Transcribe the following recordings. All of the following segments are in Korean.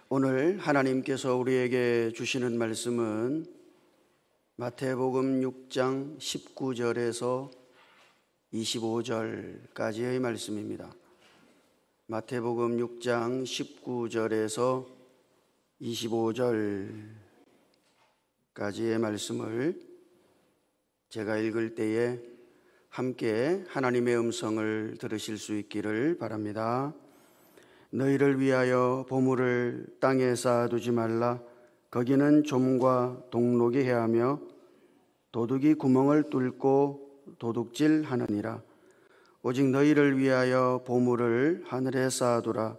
오늘 하나님께서 우리에게 주시는 말씀은 마태복음 6장 19절에서 25절까지의 말씀입니다. 마태복음 6장 19절에서 25절까지의 말씀을 제가 읽을 때에 함께 하나님의 음성을 들으실 수 있기를 바랍니다. 너희를 위하여 보물을 땅에 쌓아두지 말라. 거기는 좀과 동록이 해하며 도둑이 구멍을 뚫고 도둑질하느니라. 오직 너희를 위하여 보물을 하늘에 쌓아두라.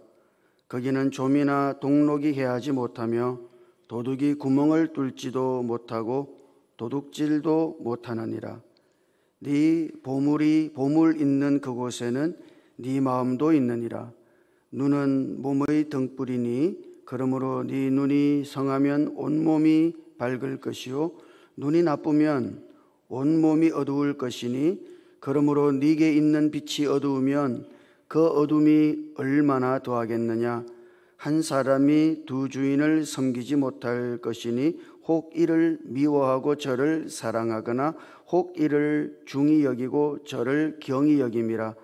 거기는 좀이나 동록이 해하지 못하며 도둑이 구멍을 뚫지도 못하고 도둑질도 못하느니라. 네 보물 있는 그곳에는 네 마음도 있느니라. 눈은 몸의 등불이니 그러므로 네 눈이 성하면 온몸이 밝을 것이요 눈이 나쁘면 온몸이 어두울 것이니 그러므로 네게 있는 빛이 어두우면 그 어둠이 얼마나 더하겠느냐. 한 사람이 두 주인을 섬기지 못할 것이니 혹 이를 미워하고 저를 사랑하거나 혹 이를 중히 여기고 저를 경히 여김이라.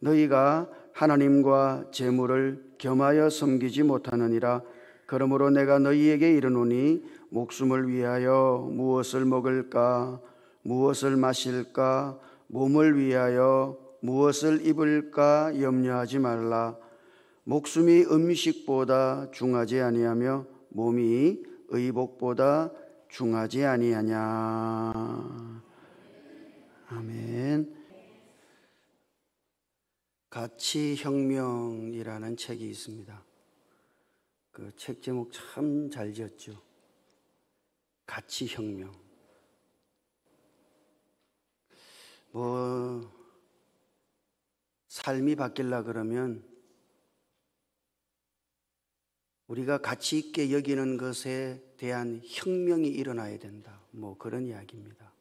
너희가 하나님과 재물을 겸하여 섬기지 못하느니라. 그러므로 내가 너희에게 이르노니 목숨을 위하여 무엇을 먹을까, 무엇을 마실까, 몸을 위하여 무엇을 입을까 염려하지 말라. 목숨이 음식보다 중하지 아니하며 몸이 의복보다 중하지 아니하냐. 아멘. 가치혁명이라는 책이 있습니다. 그 책 제목 참 잘 지었죠. 가치혁명. 삶이 바뀌려 그러면 우리가 가치 있게 여기는 것에 대한 혁명이 일어나야 된다. 그런 이야기입니다.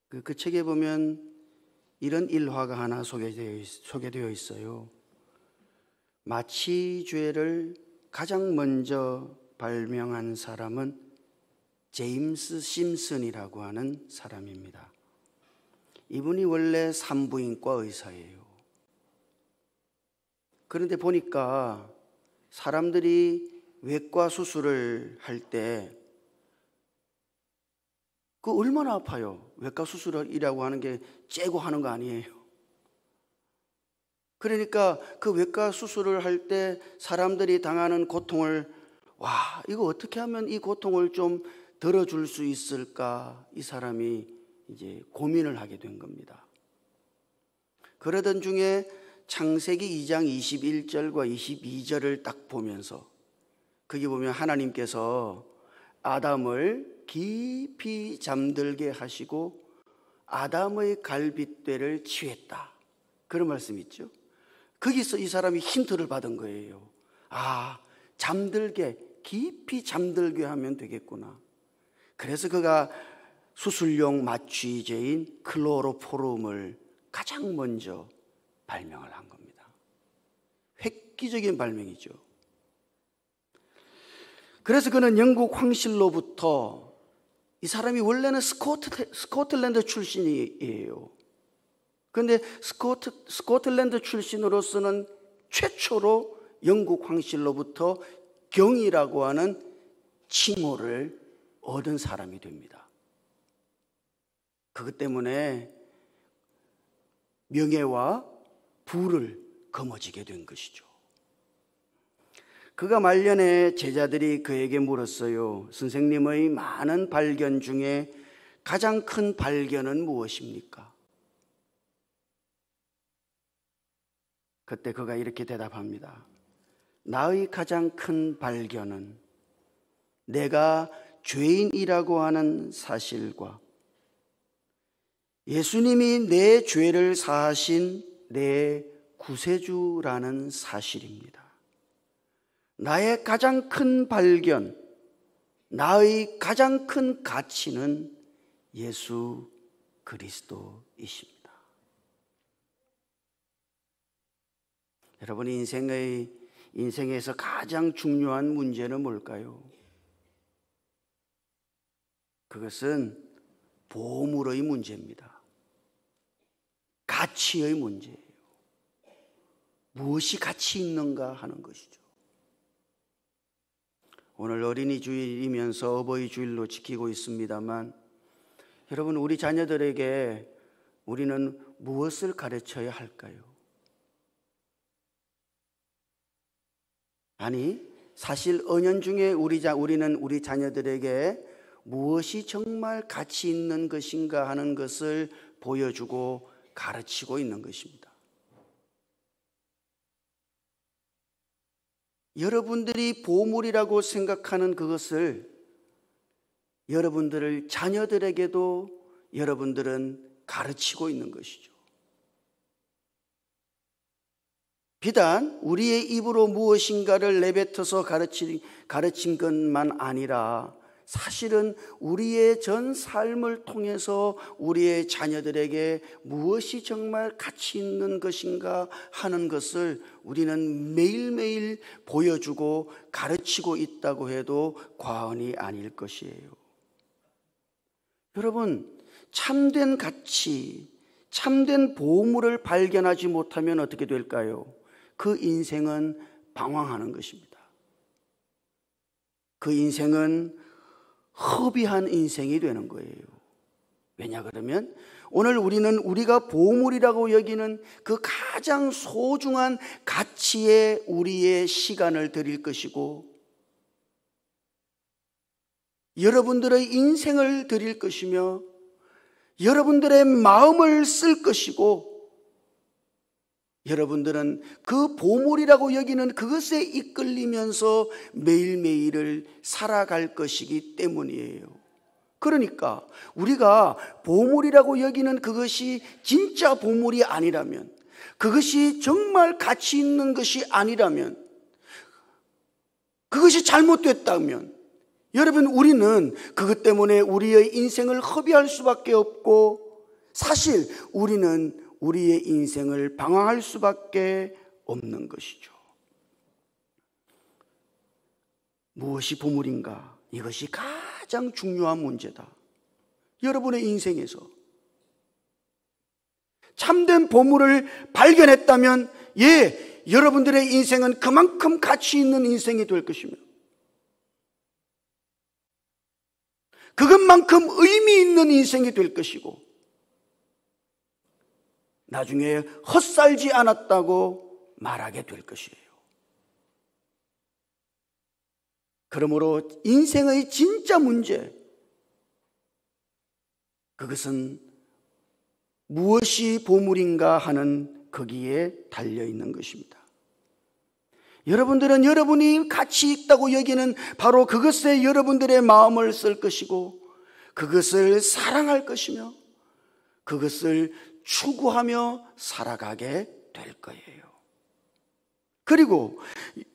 그 책에 보면 이런 일화가 하나 소개되어 있어요. 마취죄를 가장 먼저 발명한 사람은 제임스 심슨이라고 하는 사람입니다. 이분이 원래 산부인과 의사예요. 그런데 보니까 사람들이 외과 수술을 할 때 얼마나 아파요. 외과 수술이라고 하는 게 째고 하는 거 아니에요. 그러니까 그 외과 수술을 할 때 사람들이 당하는 고통을 이거 어떻게 하면 이 고통을 좀 덜어줄 수 있을까? 이 사람이 이제 고민을 하게 된 겁니다. 그러던 중에 창세기 2장 21절과 22절을 딱 보면서 거기 보면 하나님께서 아담을 깊이 잠들게 하시고 아담의 갈빗대를 치했다. 그런 말씀이 있죠. 거기서 이 사람이 힌트를 받은 거예요. 깊이 잠들게 하면 되겠구나. 그래서 그가 수술용 마취제인 클로로포름을 가장 먼저 발명을 한 겁니다. 획기적인 발명이죠. 그래서 그는 영국 황실로부터, 이 사람이 원래는 스코틀랜드 출신이에요. 그런데 스코틀랜드 출신으로서는 최초로 영국 황실로부터 경이라고 하는 칭호를 얻은 사람이 됩니다. 그것 때문에 명예와 부를 거머쥐게 된 것이죠. 그가 말년에 제자들이 그에게 물었어요. 선생님의 많은 발견 중에 가장 큰 발견은 무엇입니까? 그때 그가 이렇게 대답합니다. 나의 가장 큰 발견은 내가 죄인이라고 하는 사실과 예수님이 내 죄를 사하신 내 구세주라는 사실입니다. 나의 가장 큰 발견, 나의 가장 큰 가치는 예수 그리스도이십니다. 여러분, 인생의 인생에서 가장 중요한 문제는 뭘까요? 그것은 보물의 문제입니다. 가치의 문제예요. 무엇이 가치 있는가 하는 것이죠. 오늘 어린이 주일이면서 어버이 주일로 지키고 있습니다만, 여러분, 우리 자녀들에게 우리는 무엇을 가르쳐야 할까요? 아니, 사실 은연중에 우리는 우리 자녀들에게 무엇이 정말 가치 있는 것인가 하는 것을 보여주고 가르치고 있는 것입니다. 여러분들이 보물이라고 생각하는 그것을 여러분들을 자녀들에게도 여러분들은 가르치고 있는 것이죠. 비단 우리의 입으로 무엇인가를 내뱉어서 가르친 것만 아니라 사실은 우리의 전 삶을 통해서 우리의 자녀들에게 무엇이 정말 가치 있는 것인가 하는 것을 우리는 매일매일 보여주고 가르치고 있다고 해도 과언이 아닐 것이에요. 여러분, 참된 가치, 참된 보물을 발견하지 못하면 어떻게 될까요? 그 인생은 방황하는 것입니다. 그 인생은 허비한 인생이 되는 거예요. 왜냐 그러면 오늘 우리는 우리가 보물이라고 여기는 그 가장 소중한 가치에 우리의 시간을 드릴 것이고, 여러분들의 인생을 드릴 것이며, 여러분들의 마음을 쓸 것이고, 여러분들은 그 보물이라고 여기는 그것에 이끌리면서 매일매일을 살아갈 것이기 때문이에요. 그러니까 우리가 보물이라고 여기는 그것이 진짜 보물이 아니라면, 그것이 정말 가치 있는 것이 아니라면, 그것이 잘못됐다면, 여러분, 우리는 그것 때문에 우리의 인생을 허비할 수밖에 없고, 사실 우리는 우리의 인생을 방황할 수밖에 없는 것이죠. 무엇이 보물인가? 이것이 가장 중요한 문제다. 여러분의 인생에서 참된 보물을 발견했다면, 여러분들의 인생은 그만큼 가치 있는 인생이 될 것이며, 그것만큼 의미 있는 인생이 될 것이고, 나중에 헛살지 않았다고 말하게 될 것이에요. 그러므로 인생의 진짜 문제, 그것은 무엇이 보물인가 하는 거기에 달려있는 것입니다. 여러분들은 여러분이 가치 있다고 여기는 바로 그것에 여러분들의 마음을 쓸 것이고, 그것을 사랑할 것이며, 그것을 추구하며 살아가게 될 거예요. 그리고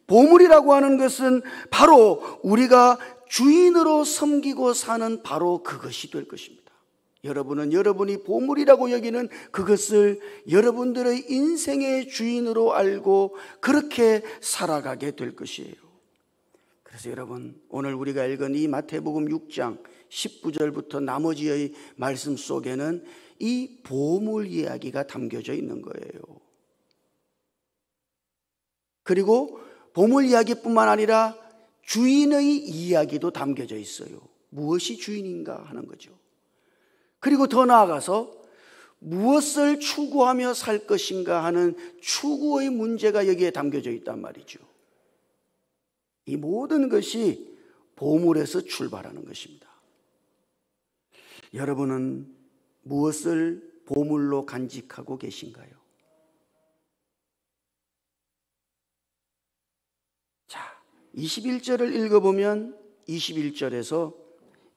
보물이라고 하는 것은 바로 우리가 주인으로 섬기고 사는 바로 그것이 될 것입니다. 여러분은 여러분이 보물이라고 여기는 그것을 여러분들의 인생의 주인으로 알고 그렇게 살아가게 될 것이에요. 그래서 여러분, 오늘 우리가 읽은 이 마태복음 6장 19절부터 나머지의 말씀 속에는 이 보물 이야기가 담겨져 있는 거예요. 그리고 보물 이야기뿐만 아니라 주인의 이야기도 담겨져 있어요. 무엇이 주인인가 하는 거죠. 그리고 더 나아가서 무엇을 추구하며 살 것인가 하는 추구의 문제가 여기에 담겨져 있단 말이죠. 이 모든 것이 보물에서 출발하는 것입니다. 여러분은 무엇을 보물로 간직하고 계신가요? 자, 21절을 읽어보면 21절에서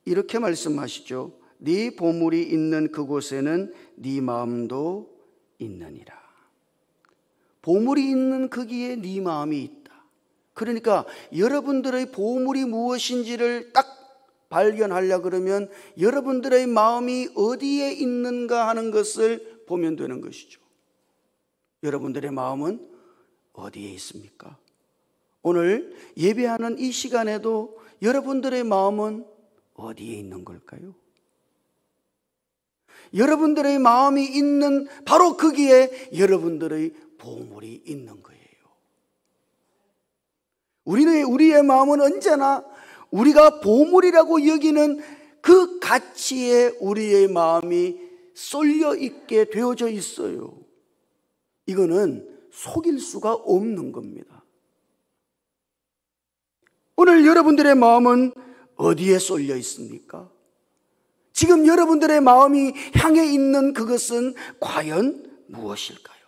이렇게 말씀하시죠. 네 보물이 있는 그곳에는 네 마음도 있느니라. 보물이 있는 거기에 네 마음이 있다. 그러니까 여러분들의 보물이 무엇인지를 딱 발견하려 그러면 여러분들의 마음이 어디에 있는가 하는 것을 보면 되는 것이죠. 여러분들의 마음은 어디에 있습니까? 오늘 예배하는 이 시간에도 여러분들의 마음은 어디에 있는 걸까요? 여러분들의 마음이 있는 바로 거기에 여러분들의 보물이 있는 거예요. 우리의 마음은 언제나 우리가 보물이라고 여기는 그 가치에 우리의 마음이 쏠려 있게 되어져 있어요. 이거는 속일 수가 없는 겁니다. 오늘 여러분들의 마음은 어디에 쏠려 있습니까? 지금 여러분들의 마음이 향해 있는 그것은 과연 무엇일까요?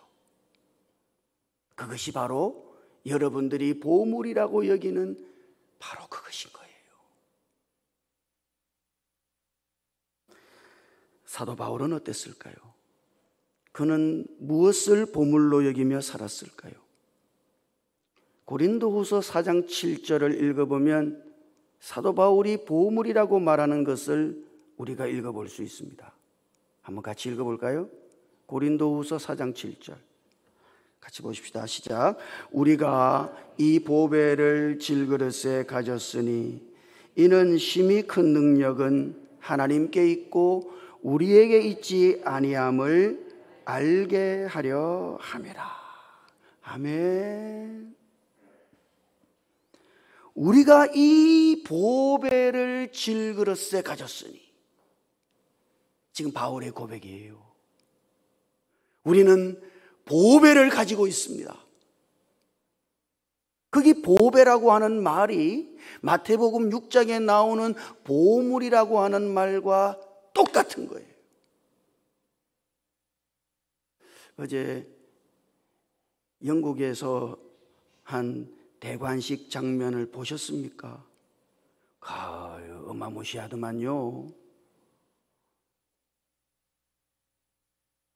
그것이 바로 여러분들이 보물이라고 여기는 바로 그것인 거예요. 사도 바울은 어땠을까요? 그는 무엇을 보물로 여기며 살았을까요? 고린도후서 4장 7절을 읽어보면 사도 바울이 보물이라고 말하는 것을 우리가 읽어볼 수 있습니다. 한번 같이 읽어볼까요? 고린도후서 4장 7절 같이 보십시다. 시작. 우리가 이 보배를 질그릇에 가졌으니 이는 심히 큰 능력은 하나님께 있고 우리에게 있지 아니함을 알게 하려 함이라. 아멘. 우리가 이 보배를 질그릇에 가졌으니, 지금 바울의 고백이에요. 우리는 보배를 가지고 있습니다. 거기 보배라고 하는 말이 마태복음 6장에 나오는 보물이라고 하는 말과 똑같은 거예요. 어제 영국에서 한 대관식 장면을 보셨습니까? 어마무시하더만요.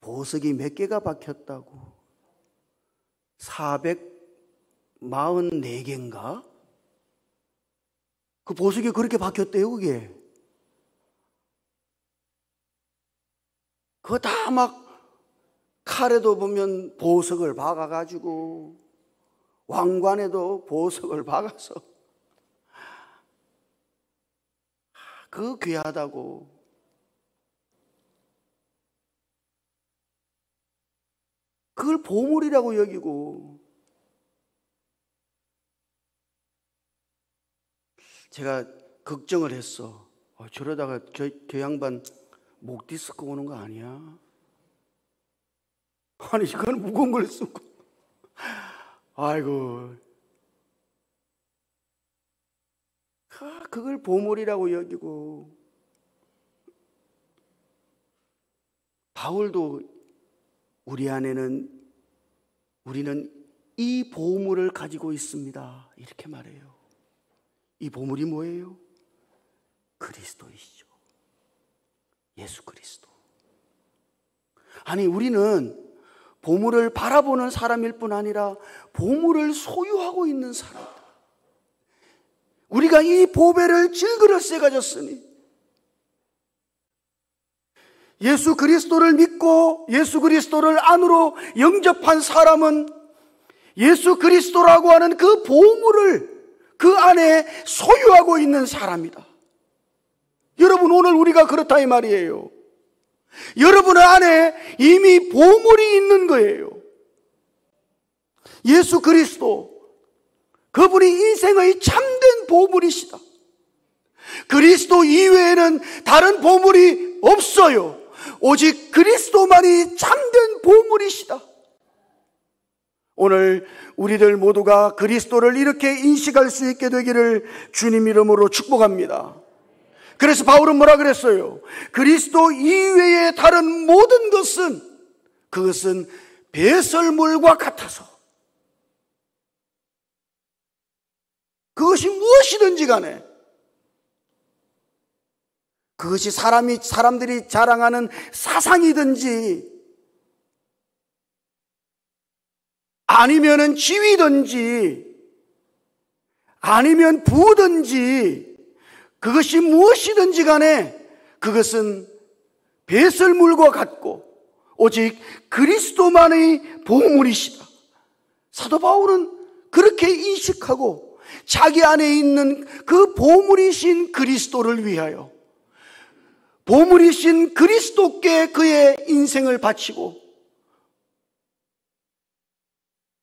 보석이 몇 개가 박혔다고? 444개인가? 그 보석이 그렇게 박혔대요, 그게. 그거 다 막 칼에도 보면 보석을 박아가지고 왕관에도 보석을 박아서 그거 귀하다고. 그걸 보물이라고 여기고. 제가 걱정을 했어. 저러다가 저 양반 목 디스크 오는 거 아니야? 아니, 그건 무거운 걸 쓰고. 아이고. 그걸 보물이라고 여기고. 바울도 우리는 이 보물을 가지고 있습니다, 이렇게 말해요. 이 보물이 뭐예요? 그리스도이시죠. 예수 그리스도. 아니, 우리는 보물을 바라보는 사람일 뿐 아니라 보물을 소유하고 있는 사람이다. 우리가 이 보배를 질그릇에 가졌으니, 예수 그리스도를 믿고 예수 그리스도를 안으로 영접한 사람은 예수 그리스도라고 하는 그 보물을 그 안에 소유하고 있는 사람이다. 여러분, 오늘 우리가 그렇다 이 말이에요. 여러분 안에 이미 보물이 있는 거예요. 예수 그리스도, 그분이 인생의 참된 보물이시다. 그리스도 이외에는 다른 보물이 없어요. 오직 그리스도만이 참된 보물이시다. 오늘 우리들 모두가 그리스도를 이렇게 인식할 수 있게 되기를 주님 이름으로 축복합니다. 그래서 바울은 뭐라 그랬어요? 그리스도 이외의 다른 모든 그것은 배설물과 같아서, 그것이 무엇이든지 간에, 그것이 사람들이 자랑하는 사상이든지 아니면은 지위든지 아니면 부든지, 그것이 무엇이든지 간에 그것은 배설물과 같고 오직 그리스도만의 보물이시다. 사도 바울은 그렇게 인식하고 자기 안에 있는 그 보물이신 그리스도를 위하여, 보물이신 그리스도께 그의 인생을 바치고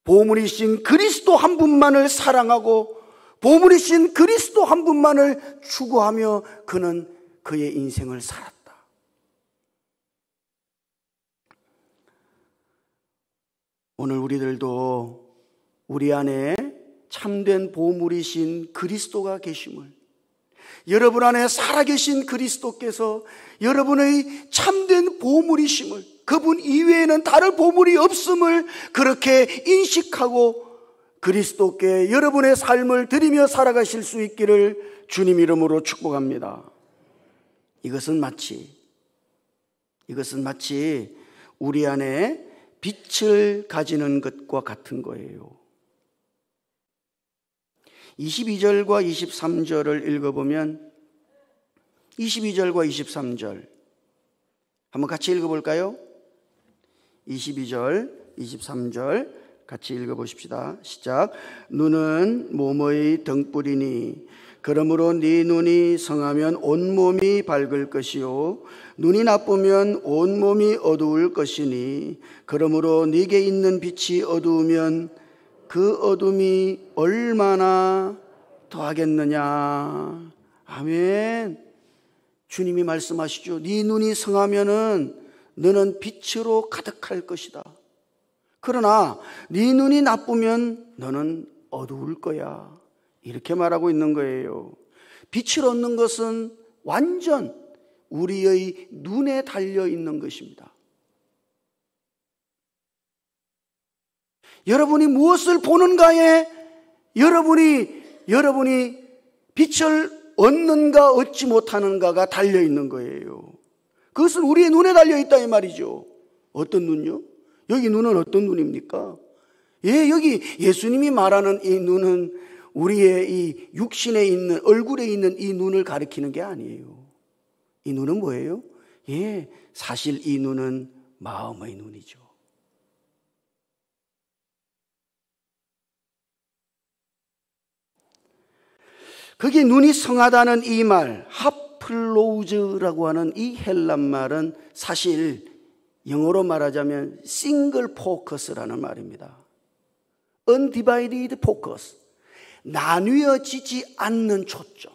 보물이신 그리스도 한 분만을 사랑하고 보물이신 그리스도 한 분만을 추구하며 그는 그의 인생을 살았다. 오늘 우리들도 우리 안에 참된 보물이신 그리스도가 계심을, 여러분 안에 살아계신 그리스도께서 여러분의 참된 보물이심을, 그분 이외에는 다른 보물이 없음을 그렇게 인식하고 그리스도께 여러분의 삶을 드리며 살아가실 수 있기를 주님 이름으로 축복합니다. 이것은 마치 우리 안에 빛을 가지는 것과 같은 거예요. 22절과 23절을 읽어보면, 22절과 23절 한번 같이 읽어볼까요? 22절, 23절 같이 읽어보십시다. 시작. 눈은 몸의 등불이니 그러므로 네 눈이 성하면 온몸이 밝을 것이요 눈이 나쁘면 온몸이 어두울 것이니 그러므로 네게 있는 빛이 어두우면 그 어둠이 얼마나 더하겠느냐. 아멘. 주님이 말씀하시죠. 네 눈이 성하면은 너는 빛으로 가득할 것이다. 그러나 네 눈이 나쁘면 너는 어두울 거야. 이렇게 말하고 있는 거예요. 빛을 얻는 것은 완전 우리의 눈에 달려 있는 것입니다. 여러분이 무엇을 보는가에 여러분이 빛을 얻는가 얻지 못하는가가 달려 있는 거예요. 그것은 우리의 눈에 달려 있다 이 말이죠. 어떤 눈요? 여기 눈은 어떤 눈입니까? 예, 여기 예수님이 말하는 이 눈은 우리의 이 육신에 있는, 얼굴에 있는 이 눈을 가리키는 게 아니에요. 이 눈은 뭐예요? 예, 사실 이 눈은 마음의 눈이죠. 거기 눈이 성하다는 이 말, 하플로우즈라고 하는 이 헬란 말은 사실 영어로 말하자면 싱글 포커스라는 말입니다. undivided focus, 나뉘어지지 않는 초점.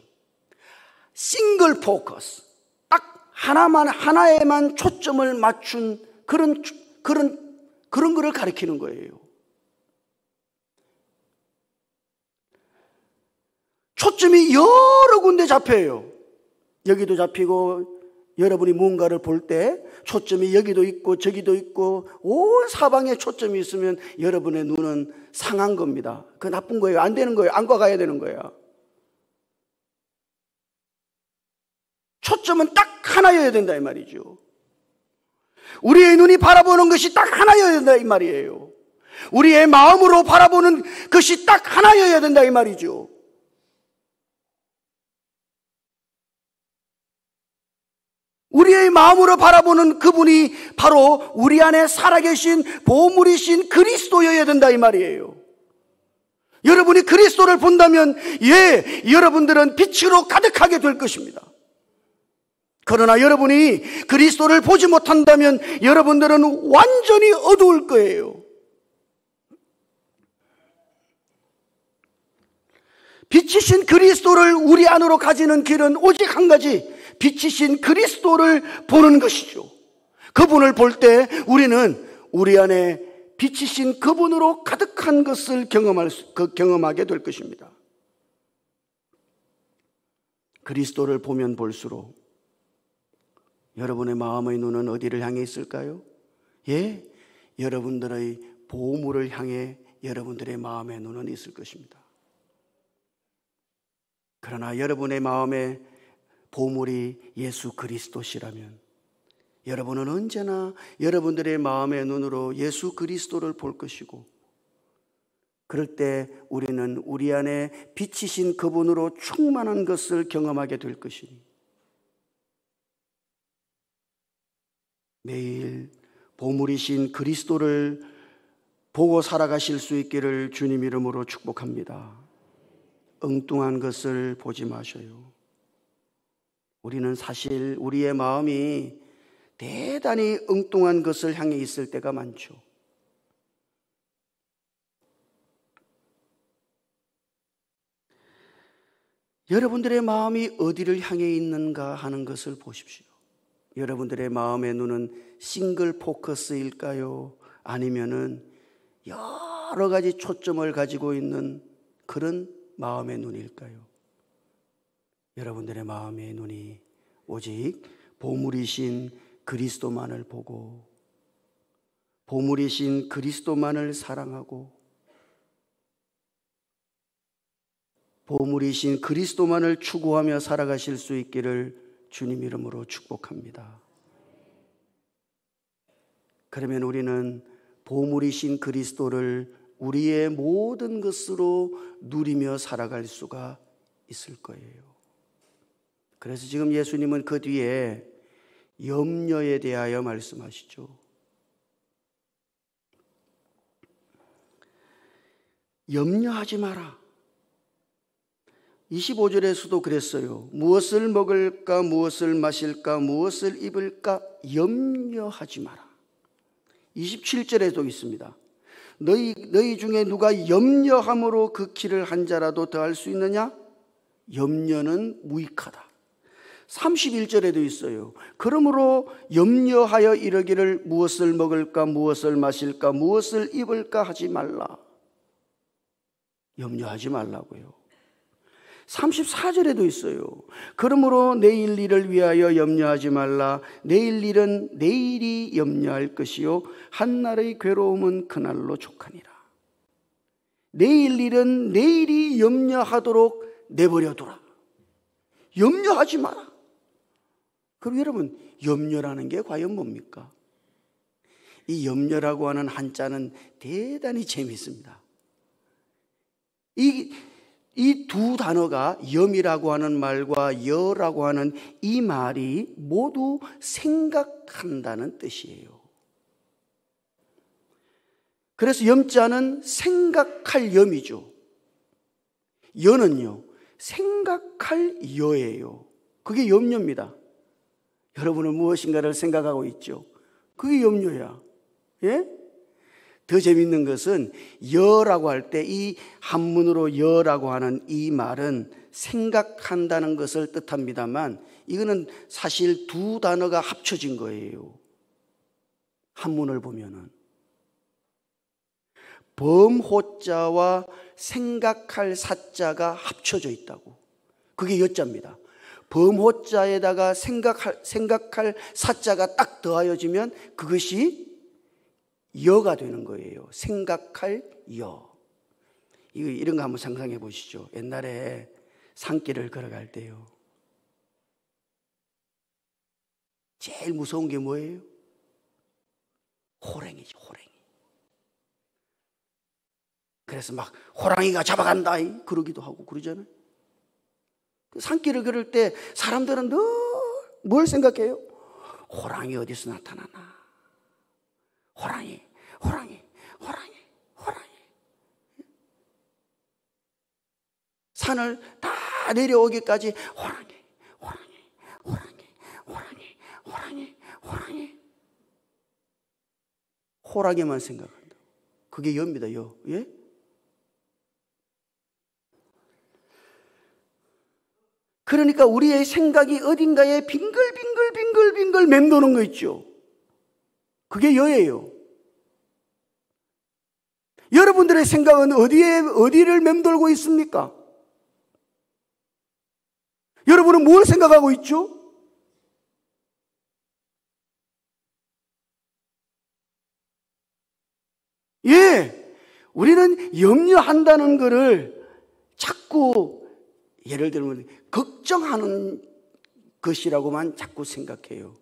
싱글 포커스, 딱 하나에만 초점을 맞춘 그런 거를 가리키는 거예요. 초점이 여러 군데 잡혀요. 여기도 잡히고, 여러분이 무언가를 볼 때 초점이 여기도 있고 저기도 있고 온 사방에 초점이 있으면 여러분의 눈은 상한 겁니다. 그거 나쁜 거예요. 안 되는 거예요. 안과 가야 되는 거예요. 초점은 딱 하나여야 된다 이 말이죠. 우리의 눈이 바라보는 것이 딱 하나여야 된다 이 말이에요. 우리의 마음으로 바라보는 것이 딱 하나여야 된다 이 말이죠. 우리의 마음으로 바라보는 그분이 바로 우리 안에 살아계신 보물이신 그리스도여야 된다 이 말이에요. 여러분이 그리스도를 본다면 여러분들은 빛으로 가득하게 될 것입니다. 그러나 여러분이 그리스도를 보지 못한다면 여러분들은 완전히 어두울 거예요. 빛이신 그리스도를 우리 안으로 가지는 길은 오직 한 가지, 빛이신 그리스도를 보는 것이죠. 그분을 볼 때 우리는 우리 안에 빛이신 그분으로 가득한 것을 경험하게 될 것입니다. 그리스도를 보면 볼수록 여러분의 마음의 눈은 어디를 향해 있을까요? 예, 여러분들의 보물을 향해 여러분들의 마음의 눈은 있을 것입니다. 그러나 여러분의 마음에 보물이 예수 그리스도시라면 여러분은 언제나 여러분들의 마음의 눈으로 예수 그리스도를 볼 것이고, 그럴 때 우리는 우리 안에 빛이신 그분으로 충만한 것을 경험하게 될 것이니 매일 보물이신 그리스도를 보고 살아가실 수 있기를 주님 이름으로 축복합니다. 엉뚱한 것을 보지 마셔요. 우리는 사실 우리의 마음이 대단히 엉뚱한 것을 향해 있을 때가 많죠. 여러분들의 마음이 어디를 향해 있는가 하는 것을 보십시오. 여러분들의 마음의 눈은 싱글 포커스일까요? 아니면은 여러 가지 초점을 가지고 있는 그런 마음의 눈일까요? 여러분들의 마음의 눈이 오직 보물이신 그리스도만을 보고 보물이신 그리스도만을 사랑하고 보물이신 그리스도만을 추구하며 살아가실 수 있기를 주님 이름으로 축복합니다. 그러면 우리는 보물이신 그리스도를 우리의 모든 것으로 누리며 살아갈 수가 있을 거예요. 그래서 지금 예수님은 그 뒤에 염려에 대하여 말씀하시죠. 염려하지 마라. 25절에서도 그랬어요. 무엇을 먹을까, 무엇을 마실까, 무엇을 입을까 염려하지 마라. 27절에도 있습니다. 너희 중에 누가 염려함으로 그 키를 한 자라도 더할 수 있느냐? 염려는 무익하다. 31절에도 있어요. 그러므로 염려하여 이르기를 무엇을 먹을까, 무엇을 마실까, 무엇을 입을까 하지 말라. 염려하지 말라고요. 34절에도 있어요. 그러므로 내일 일을 위하여 염려하지 말라. 내일 일은 내일이 염려할 것이요 한날의 괴로움은 그날로 족하니라. 내일 일은 내일이 염려하도록 내버려두라. 염려하지 마라. 그럼 여러분, 염려라는 게 과연 뭡니까? 이 염려라고 하는 한자는 대단히 재미있습니다. 이 두 단어가 염이라고 하는 말과 여라고 하는 이 말이 모두 생각한다는 뜻이에요. 그래서 염자는 생각할 염이죠. 여는요, 생각할 여예요. 그게 염려입니다. 여러분은 무엇인가를 생각하고 있죠. 그게 염려야. 예? 더 재밌는 것은 여라고 할 때 이 한문으로 여라고 하는 이 말은 생각한다는 것을 뜻합니다만 이거는 사실 두 단어가 합쳐진 거예요. 한문을 보면은 범호자와 생각할 사자가 합쳐져 있다고. 그게 여자입니다. 범호자에다가 생각할 사자가 딱 더하여지면 그것이 여가 되는 거예요. 생각할 여. 이런 거 한번 상상해 보시죠. 옛날에 산길을 걸어갈 때요. 제일 무서운 게 뭐예요? 호랑이죠, 호랑이. 그래서 막 호랑이가 잡아간다 그러기도 하고 그러잖아요. 산길을 걸을 때 사람들은 늘 뭘 생각해요? 호랑이 어디서 나타나나? 호랑이, 호랑이, 호랑이, 호랑이. 산을 다 내려오기까지 호랑이, 호랑이, 호랑이, 호랑이, 호랑이, 호랑이. 호랑이만 생각한다. 그게 여입니다, 여. 예? 그러니까 우리의 생각이 어딘가에 빙글빙글 맴도는 거 있죠. 그게 여예요. 여러분들의 생각은 어디를 맴돌고 있습니까? 여러분은 뭘 생각하고 있죠? 예, 우리는 염려한다는 것을 자꾸 예를 들면 걱정하는 것이라고만 자꾸 생각해요.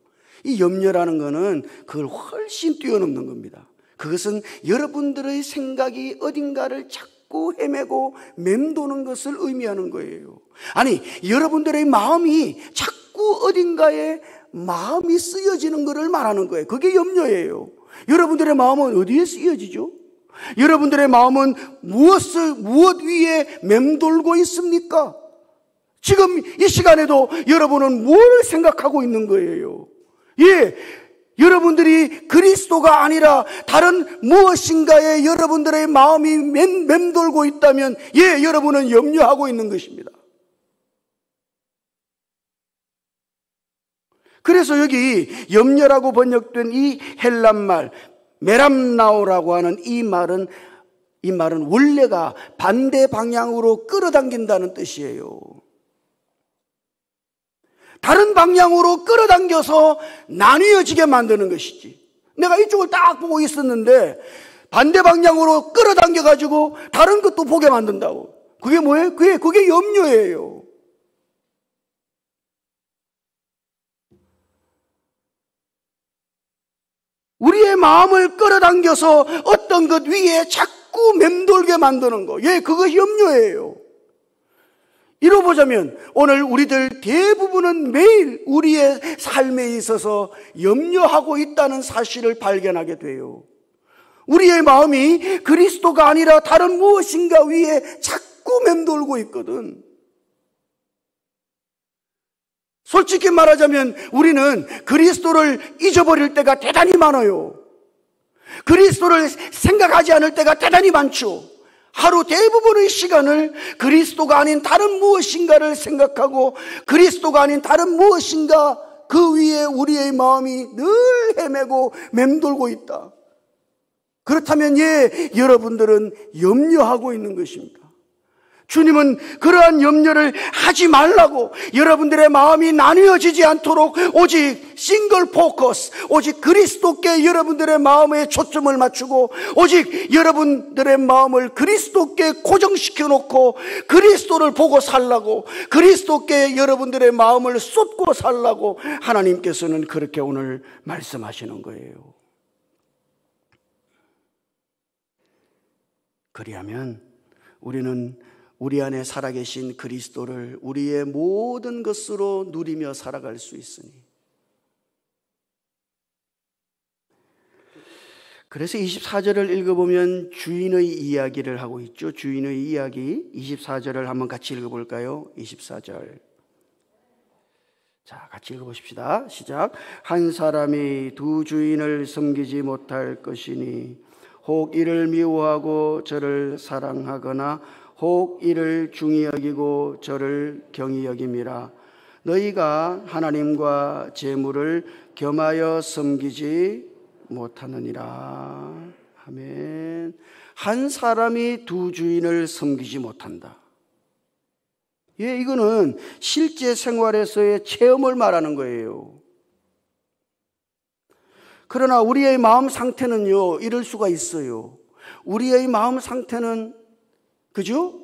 이 염려라는 것은 그걸 훨씬 뛰어넘는 겁니다. 그것은 여러분들의 생각이 어딘가를 자꾸 헤매고 맴도는 것을 의미하는 거예요. 아니, 여러분들의 마음이 자꾸 어딘가에 마음이 쓰여지는 것을 말하는 거예요. 그게 염려예요. 여러분들의 마음은 어디에 쓰여지죠? 여러분들의 마음은 무엇 위에 맴돌고 있습니까? 지금 이 시간에도 여러분은 뭘 생각하고 있는 거예요? 예, 여러분들이 그리스도가 아니라 다른 무엇인가에 여러분들의 마음이 맴돌고 있다면, 예, 여러분은 염려하고 있는 것입니다. 그래서 여기 염려라고 번역된 이 헬란말 메람나오라고 하는 이 말은 원래가 반대 방향으로 끌어당긴다는 뜻이에요. 다른 방향으로 끌어당겨서 나뉘어지게 만드는 것이지. 내가 이쪽을 딱 보고 있었는데 반대 방향으로 끌어당겨가지고 다른 것도 보게 만든다고. 그게 뭐예요? 그게 염려예요. 우리의 마음을 끌어당겨서 어떤 것 위에 자꾸 맴돌게 만드는 거. 예, 그것이 염려예요. 이로 보자면 오늘 우리들 대부분은 매일 우리의 삶에 있어서 염려하고 있다는 사실을 발견하게 돼요. 우리의 마음이 그리스도가 아니라 다른 무엇인가 위에 자꾸 맴돌고 있거든. 솔직히 말하자면 우리는 그리스도를 잊어버릴 때가 대단히 많아요. 그리스도를 생각하지 않을 때가 대단히 많죠. 하루 대부분의 시간을 그리스도가 아닌 다른 무엇인가를 생각하고 그리스도가 아닌 다른 무엇인가 그 위에 우리의 마음이 늘 헤매고 맴돌고 있다. 그렇다면 예, 여러분들은 염려하고 있는 것입니다. 주님은 그러한 염려를 하지 말라고, 여러분들의 마음이 나뉘어지지 않도록 오직 싱글 포커스, 오직 그리스도께 여러분들의 마음에 초점을 맞추고 오직 여러분들의 마음을 그리스도께 고정시켜 놓고 그리스도를 보고 살라고, 그리스도께 여러분들의 마음을 쏟고 살라고 하나님께서는 그렇게 오늘 말씀하시는 거예요. 그리하면 우리는 우리 안에 살아계신 그리스도를 우리의 모든 것으로 누리며 살아갈 수 있으니. 그래서 24절을 읽어보면 주인의 이야기를 하고 있죠. 주인의 이야기 24절을 한번 같이 읽어볼까요? 24절. 자, 같이 읽어보십시다. 시작. 한 사람이 두 주인을 섬기지 못할 것이니 혹 이를 미워하고 저를 사랑하거나 혹 이를 중히 여기고 저를 경히 여김이라. 너희가 하나님과 재물을 겸하여 섬기지 못하느니라. 아멘. 한 사람이 두 주인을 섬기지 못한다. 예, 이거는 실제 생활에서의 체험을 말하는 거예요. 그러나 우리의 마음 상태는요, 이럴 수가 있어요. 우리의 마음 상태는 그죠?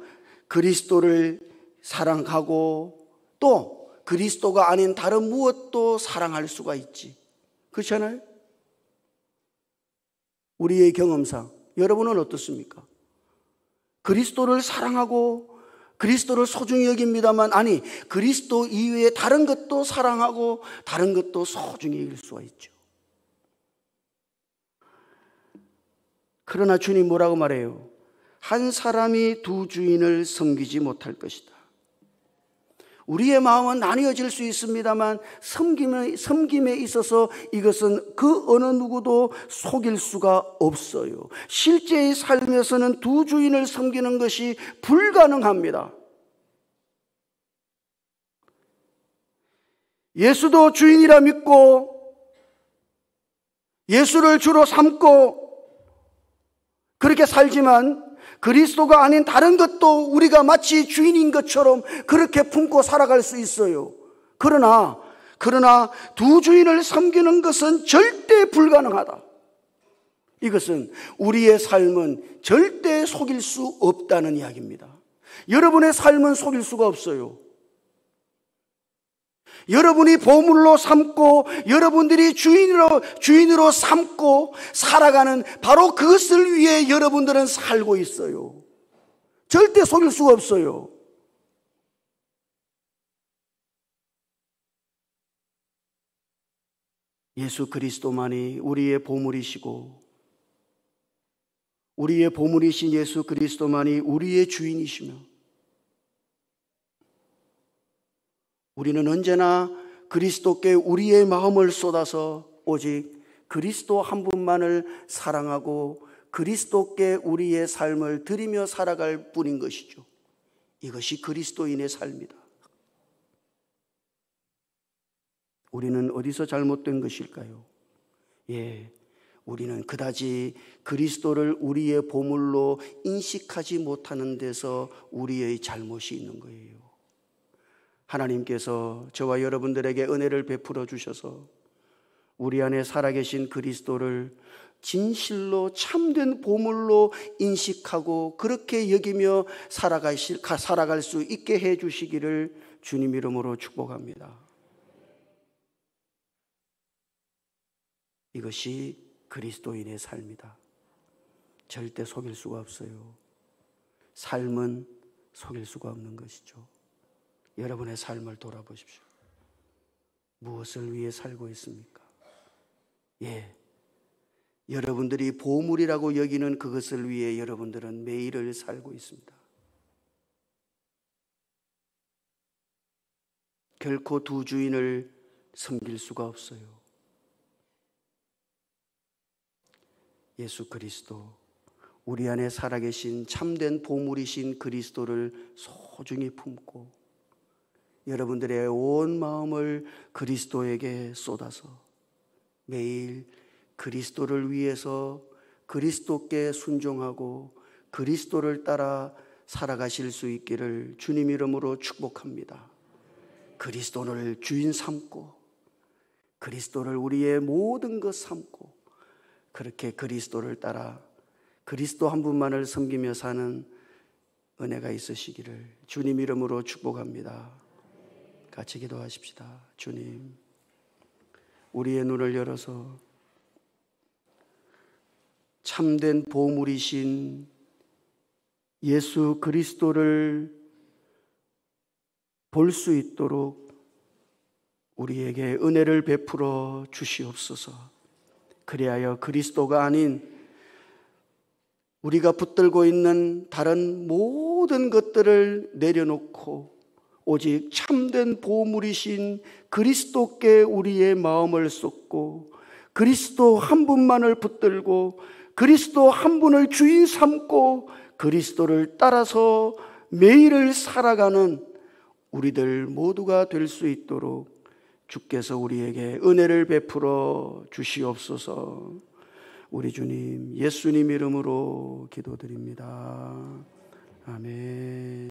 그리스도를 사랑하고 또 그리스도가 아닌 다른 무엇도 사랑할 수가 있지. 그렇잖아요? 우리의 경험상 여러분은 어떻습니까? 그리스도를 사랑하고 그리스도를 소중히 여깁니다만, 아니, 그리스도 이외에 다른 것도 사랑하고 다른 것도 소중히 여길 수가 있죠. 그러나 주님 뭐라고 말해요? 한 사람이 두 주인을 섬기지 못할 것이다. 우리의 마음은 나뉘어질 수 있습니다만 섬김에 있어서 이것은 그 어느 누구도 속일 수가 없어요. 실제의 삶에서는 두 주인을 섬기는 것이 불가능합니다. 예수도 주인이라 믿고 예수를 주로 삼고 그렇게 살지만 그리스도가 아닌 다른 것도 우리가 마치 주인인 것처럼 그렇게 품고 살아갈 수 있어요. 그러나 두 주인을 섬기는 것은 절대 불가능하다. 이것은 우리의 삶은 절대 속일 수 없다는 이야기입니다. 여러분의 삶은 속일 수가 없어요. 여러분이 보물로 삼고 여러분들이 주인으로 삼고 살아가는 바로 그것을 위해 여러분들은 살고 있어요. 절대 속일 수가 없어요. 예수 그리스도만이 우리의 보물이시고 우리의 보물이신 예수 그리스도만이 우리의 주인이시며 우리는 언제나 그리스도께 우리의 마음을 쏟아서 오직 그리스도 한 분만을 사랑하고 그리스도께 우리의 삶을 드리며 살아갈 뿐인 것이죠. 이것이 그리스도인의 삶이다. 우리는 어디서 잘못된 것일까요? 우리는 그다지 그리스도를 우리의 보물로 인식하지 못하는 데서 우리의 잘못이 있는 거예요. 하나님께서 저와 여러분들에게 은혜를 베풀어 주셔서 우리 안에 살아계신 그리스도를 진실로 참된 보물로 인식하고 그렇게 여기며 살아갈 수 있게 해 주시기를 주님 이름으로 축복합니다. 이것이 그리스도인의 삶이다. 절대 속일 수가 없어요. 삶은 속일 수가 없는 것이죠. 여러분의 삶을 돌아보십시오. 무엇을 위해 살고 있습니까? 여러분들이 보물이라고 여기는 그것을 위해 여러분들은 매일을 살고 있습니다. 결코 두 주인을 섬길 수가 없어요. 예수 그리스도, 우리 안에 살아계신 참된 보물이신 그리스도를 소중히 품고 여러분들의 온 마음을 그리스도에게 쏟아서 매일 그리스도를 위해서 그리스도께 순종하고 그리스도를 따라 살아가실 수 있기를 주님 이름으로 축복합니다. 그리스도를 주인 삼고 그리스도를 우리의 모든 것 삼고 그렇게 그리스도를 따라 그리스도 한 분만을 섬기며 사는 은혜가 있으시기를 주님 이름으로 축복합니다. 같이 기도하십시다. 주님, 우리의 눈을 열어서 참된 보물이신 예수 그리스도를 볼 수 있도록 우리에게 은혜를 베풀어 주시옵소서. 그리하여 그리스도가 아닌 우리가 붙들고 있는 다른 모든 것들을 내려놓고 오직 참된 보물이신 그리스도께 우리의 마음을 쏟고 그리스도 한 분만을 붙들고 그리스도 한 분을 주인 삼고 그리스도를 따라서 매일을 살아가는 우리들 모두가 될 수 있도록 주께서 우리에게 은혜를 베풀어 주시옵소서. 우리 주님 예수님 이름으로 기도드립니다. 아멘.